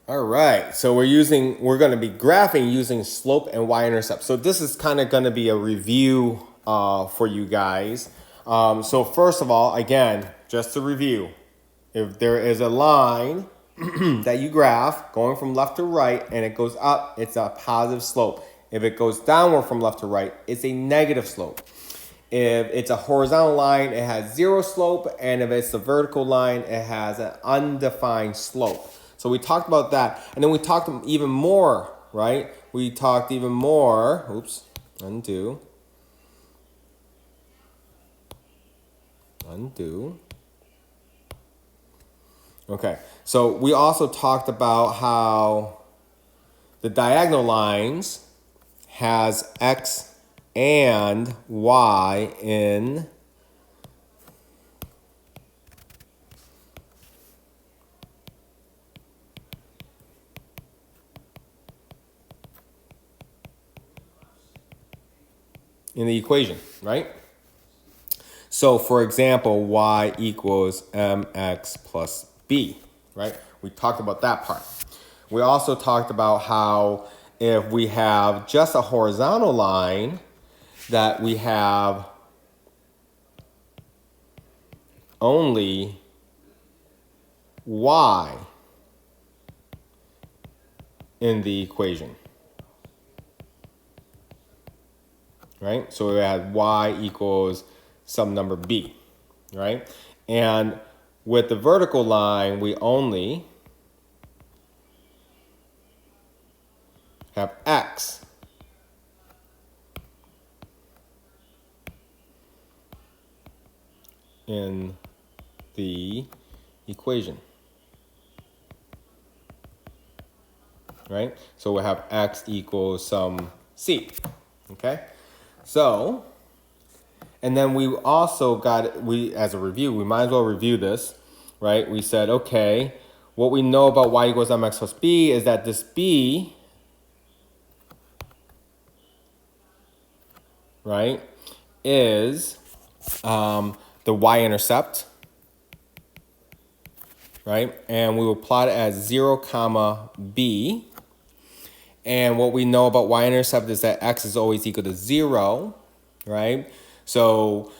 All right, so we're going to be graphing using slope and y-intercept. So this is kind of going to be a review for you guys. So first of all, again, just to review, if there is a line that you graph going from left to right and it goes up, it's a positive slope. If it goes downward from left to right, it's a negative slope. If it's a horizontal line, it has zero slope, and if it's a vertical line, it has an undefined slope. So we talked about that, and then we talked even more, right? We talked even more, oops, undo. Okay, so we also talked about how the diagonal lines has x and y in the equation, right? So for example, y equals mx plus b, right? We talked about that part. We also talked about how if we have just a horizontal line, that we have only y in the equation, right? So we had y equals some number b, right? And with the vertical line, we only have x in the equation, right? So we have x equals some c, okay? So, and then we also got, as a review, we might as well review this, right? We said, okay, what we know about y equals mx plus b is that this b, right, is the y-intercept, right? And we will plot it as 0, comma b. And what we know about y-intercept is that x is always equal to 0, right? So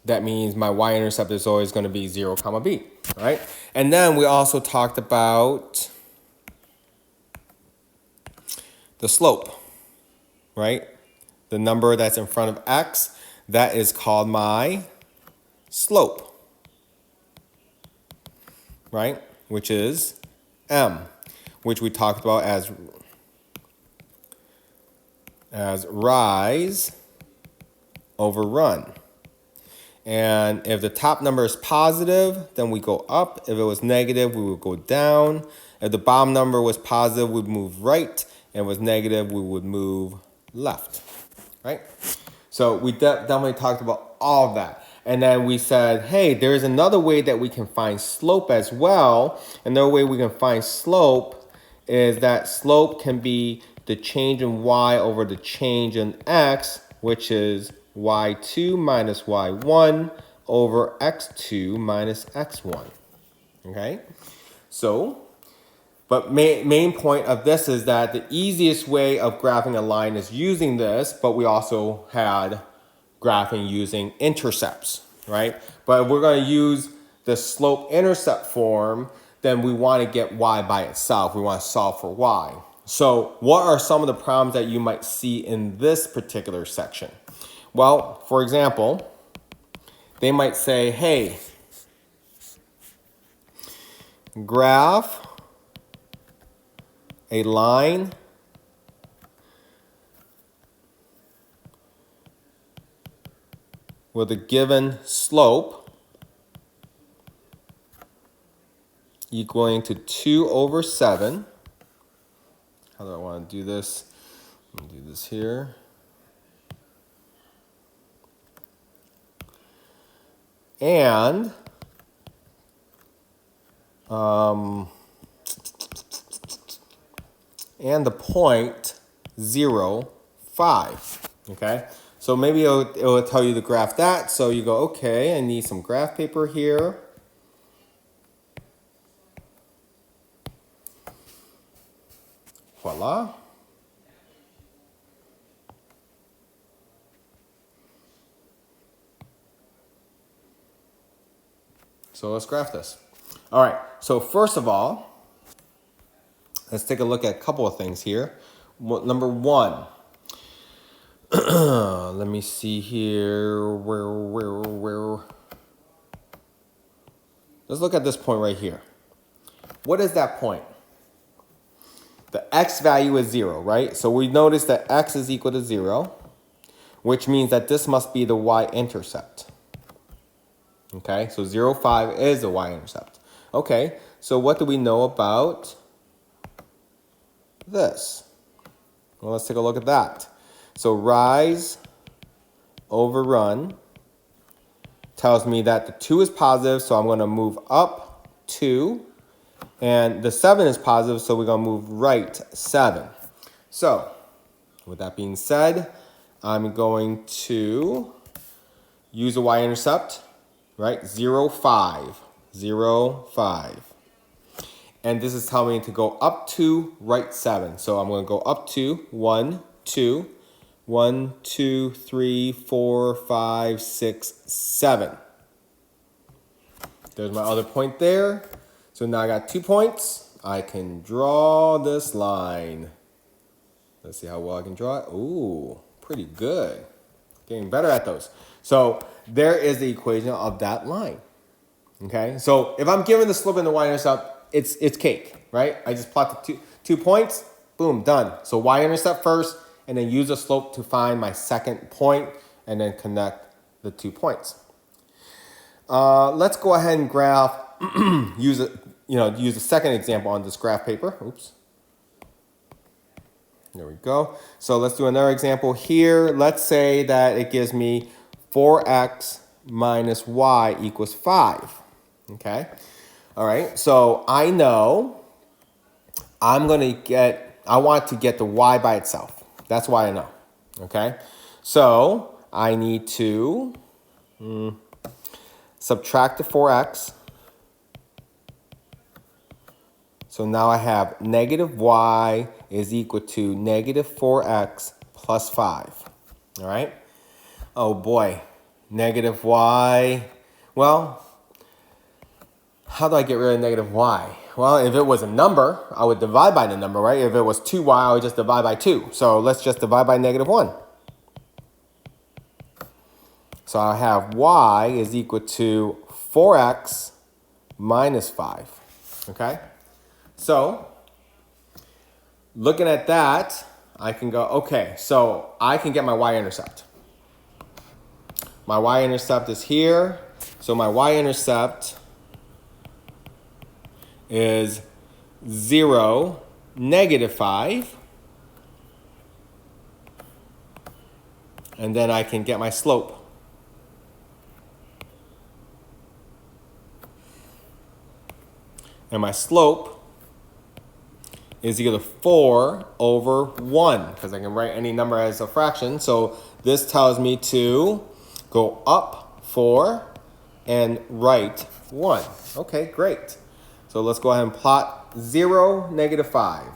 that means my y-intercept is always going to be 0, comma b, right? And then we also talked about the slope, right? The number that's in front of x, that is called my slope, right? Which is m, which we talked about as rise over run. And if the top number is positive, then we go up. If it was negative, we would go down. If the bottom number was positive, we'd move right. And if it was negative, we would move left, right? So we definitely talked about all of that. And then we said, hey, there's another way that we can find slope as well. Another way we can find slope is that slope can be the change in y over the change in x, which is y2 minus y1 over x2 minus x1, okay? So, but main point of this is that the easiest way of graphing a line is using this, but we also had graphing using intercepts, right? But if we're going to use the slope-intercept form, then we want to get y by itself. We want to solve for y. So what are some of the problems that you might see in this particular section? Well, for example, they might say, hey, graph a line with a given slope equaling to 2 over 7. How do I want to do this? I'm going to do this here. And the point 0, 5, okay? So maybe it will tell you to graph that. So you go, okay, I need some graph paper here. Voila. So let's graph this. All right, so first of all, let's take a look at a couple of things here. Number one, let me see here. Where? Let's look at this point right here. What is that point? The x value is 0, right? So we notice that x is equal to 0, which means that this must be the y-intercept. Okay, so 0, 5 is the y-intercept. Okay, so what do we know about this? Well, let's take a look at that. So rise over run tells me that the 2 is positive, so I'm going to move up 2. And the 7 is positive, so we're going to move right 7. So with that being said, I'm going to use a y-intercept, right? 0, 5. 0, 5. And this is telling me to go up 2, right 7. So I'm going to go up 2, 1, 2, 1, 2, 3, 4, 5, 6, 7. There's my other point there. So now I got 2 points. I can draw this line. Let's see how well I can draw it. Ooh, pretty good. Getting better at those. So there is the equation of that line. Okay, so if I'm given the slope and the y-intercept, it's cake, right? I just plot the 2 points, boom, done. So y-intercept first, and then use the slope to find my second point, and then connect the 2 points. Let's go ahead and graph. use a second example on this graph paper. Oops. There we go. So let's do another example here. Let's say that it gives me 4x minus y equals 5. Okay. All right. So I know I want to get the y by itself. That's why I know. Okay. So I need to subtract the 4x. So now I have negative y is equal to negative 4x plus 5. All right? Oh boy, negative y. Well, how do I get rid of negative y? Well, if it was a number, I would divide by the number, right? If it was 2y, I would just divide by 2. So let's just divide by negative 1. So I have y is equal to 4x minus 5. Okay? So, looking at that, I can go, okay, so I can get my y-intercept. My y-intercept is here. So my y-intercept is 0, negative 5. And then I can get my slope. And my slope is equal to 4 over 1, because I can write any number as a fraction. So this tells me to go up 4 and right 1. Okay, great. So let's go ahead and plot 0, negative 5.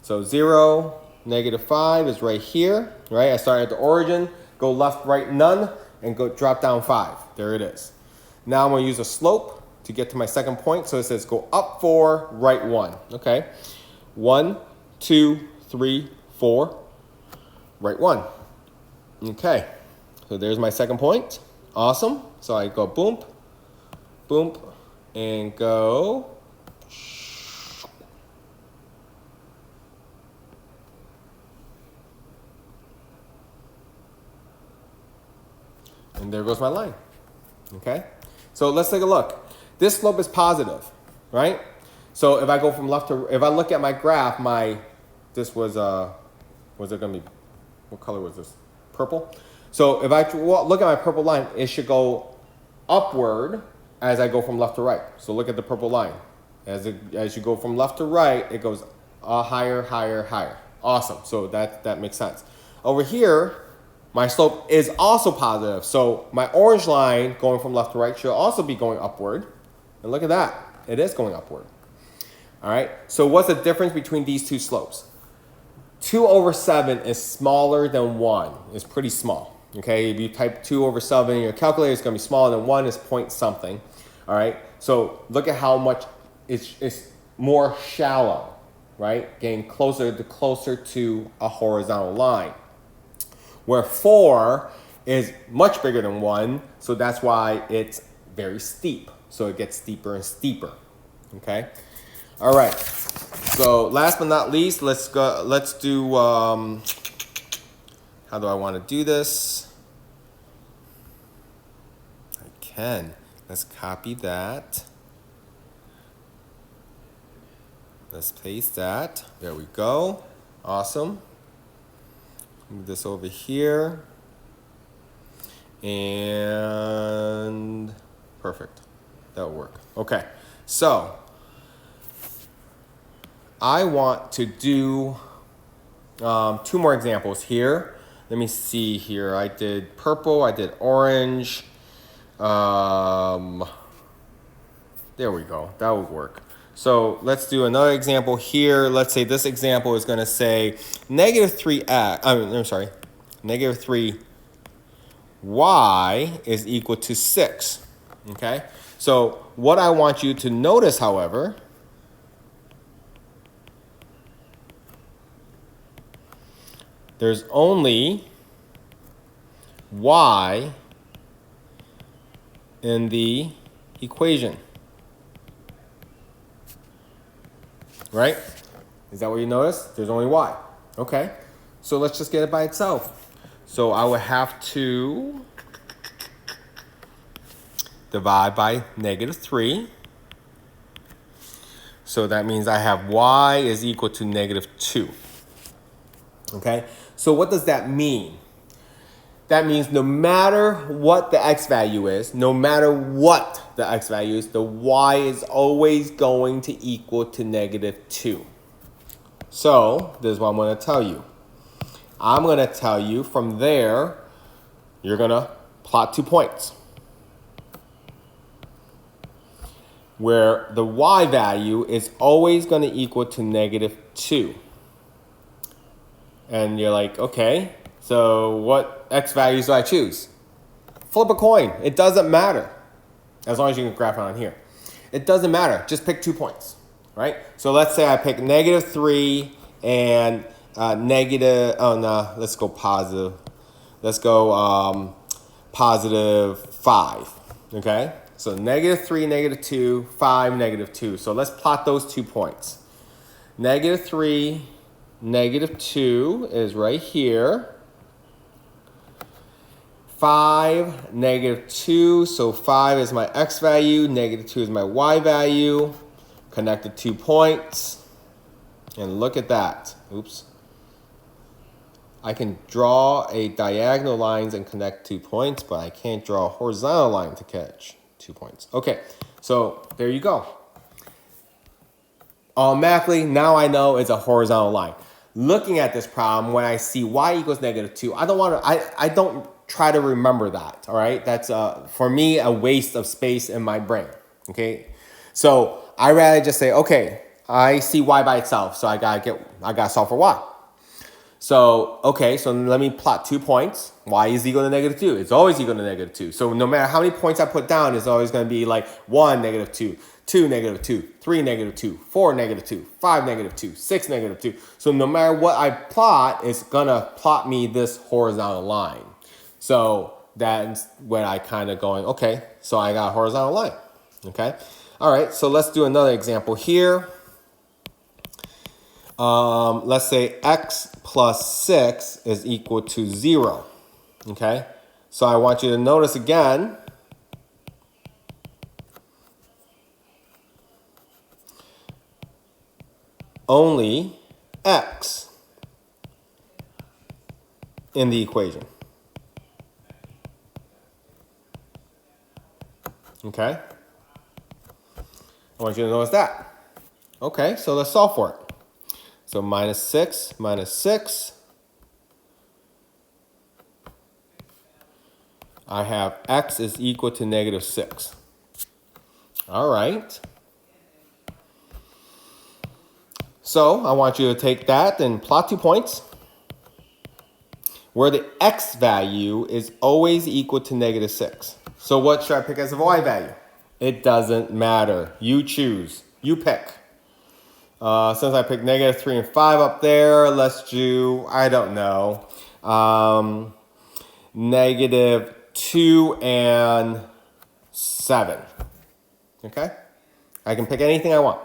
So 0, negative 5 is right here, right? I start at the origin, go left, right, none, and go drop down 5. There it is. Now I'm going to use a slope to get to my second point. So it says go up 4, right 1. Okay. 1, 2, 3, 4, right 1. Okay, so there's my second point. Awesome. So I go boom, boom, and go. And there goes my line. Okay, so let's take a look. This slope is positive, right? So if I go from left to, if I look at my graph, this was it going to be, what color was this? Purple. So if I look at my purple line, it should go upward as I go from left to right. So look at the purple line. As you go from left to right, it goes higher, higher, higher. Awesome. So that makes sense. Over here, my slope is also positive. So my orange line going from left to right should also be going upward. And look at that. It is going upward. All right, so what's the difference between these two slopes? 2 over 7 is smaller than 1. It's pretty small. Okay, if you type 2 over 7 in your calculator, it's going to be smaller than 1. It's point something. All right, so look at how much it's more shallow, right? Getting closer to a horizontal line. Where 4 is much bigger than 1, so that's why it's very steep. So it gets steeper and steeper. Okay, all right. So last but not least, let's do, how do I want to do this? Let's copy that. Let's paste that. There we go. Awesome. Move this over here. And perfect. That'll work. Okay. So I want to do 2 more examples here. Let me see here. I did purple. I did orange. There we go. That would work. So let's do another example here. Let's say this example is going to say negative 3x. I'm sorry. Negative 3y is equal to 6. Okay. So what I want you to notice, however, there's only y in the equation. Right? Is that what you notice? There's only y. Okay. So let's just get it by itself. So I would have to divide by negative 3. So that means I have y is equal to negative 2. Okay. So what does that mean? That means no matter what the x value is, no matter what the x value is, the y is always going to equal to negative 2. So this is what I'm going to tell you. I'm going to tell you from there, you're going to plot 2 points where the y value is always going to equal to negative 2. And you're like, okay, so what x values do I choose? Flip a coin. It doesn't matter. As long as you can graph it on here. It doesn't matter. Just pick 2 points, right? So let's say I pick negative 3 and negative, oh no, let's go positive. Let's go positive 5, okay? So negative 3, negative 2, 5, negative 2. So let's plot those 2 points. Negative 3, negative 2 is right here. 5, negative 2. So 5 is my x value. Negative 2 is my y value. Connected 2 points. And look at that. Oops. I can draw a diagonal lines and connect 2 points, but I can't draw a horizontal line to catch 2 points. Okay, so there you go. Automatically, now I know it's a horizontal line. Looking at this problem, when I see y equals negative 2, I don't try to remember that, all right? That's, for me, a waste of space in my brain, okay? So I rather just say, okay, I see y by itself, so I gotta solve for y. So, okay, so let me plot 2 points. Y is equal to negative 2. It's always equal to negative 2. So no matter how many points I put down, it's always going to be like 1, negative 2, 2, negative 2, 3, negative 2, 4, negative 2, 5, negative 2, 6, negative 2. So no matter what I plot, it's going to plot me this horizontal line. So that's when I kind of going, okay, so I got a horizontal line. Okay. All right, so let's do another example here. Let's say x plus 6 is equal to 0, okay? So I want you to notice again, only x in the equation, okay? I want you to notice that. Okay, so let's solve for it. So minus 6, minus 6. I have x is equal to negative 6. All right. So I want you to take that and plot 2 points where the x value is always equal to -6. So what should I pick as a y value? It doesn't matter. You choose. You pick. Since I picked -3 and 5 up there, let's do, I don't know, -2 and 7. Okay? I can pick anything I want,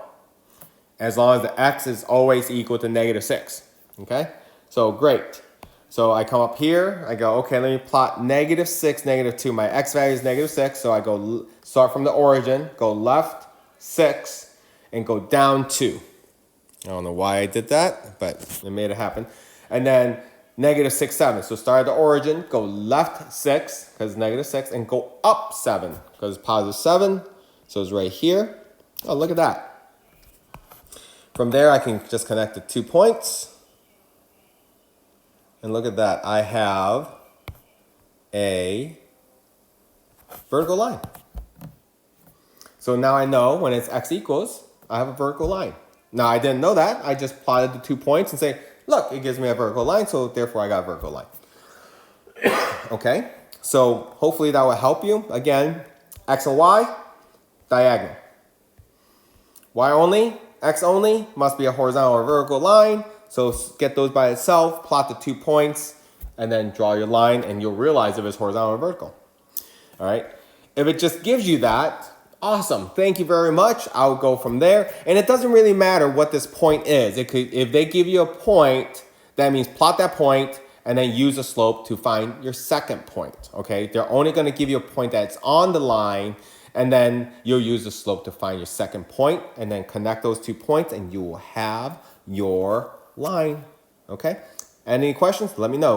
as long as the x is always equal to -6. Okay? So great. So I come up here, I go, okay, let me plot -6, -2. My x value is -6, so I go start from the origin, go left 6, and go down 2. I don't know why I did that, but it made it happen. And then -6, 7. So start at the origin, go left 6, because it's -6, and go up 7, because it's +7. So it's right here. Oh, look at that. From there, I can just connect the 2 points. And look at that. I have a vertical line. So now I know when it's x equals, I have a vertical line. Now, I didn't know that. I just plotted the 2 points and say, look, it gives me a vertical line, so therefore I got a vertical line. Okay? So hopefully that will help you. Again, x and y, diagonal. Y only, x only, must be a horizontal or vertical line. So get those by itself, plot the 2 points, and then draw your line, and you'll realize if it's horizontal or vertical. All right? If it just gives you that, awesome. Thank you very much. I'll go from there. And it doesn't really matter what this point is. If they give you a point, that means plot that point and then use a slope to find your second point. Okay? They're only going to give you a point that's on the line, and then you'll use the slope to find your second point, and then connect those 2 points, and you will have your line. Okay? Any questions? Let me know.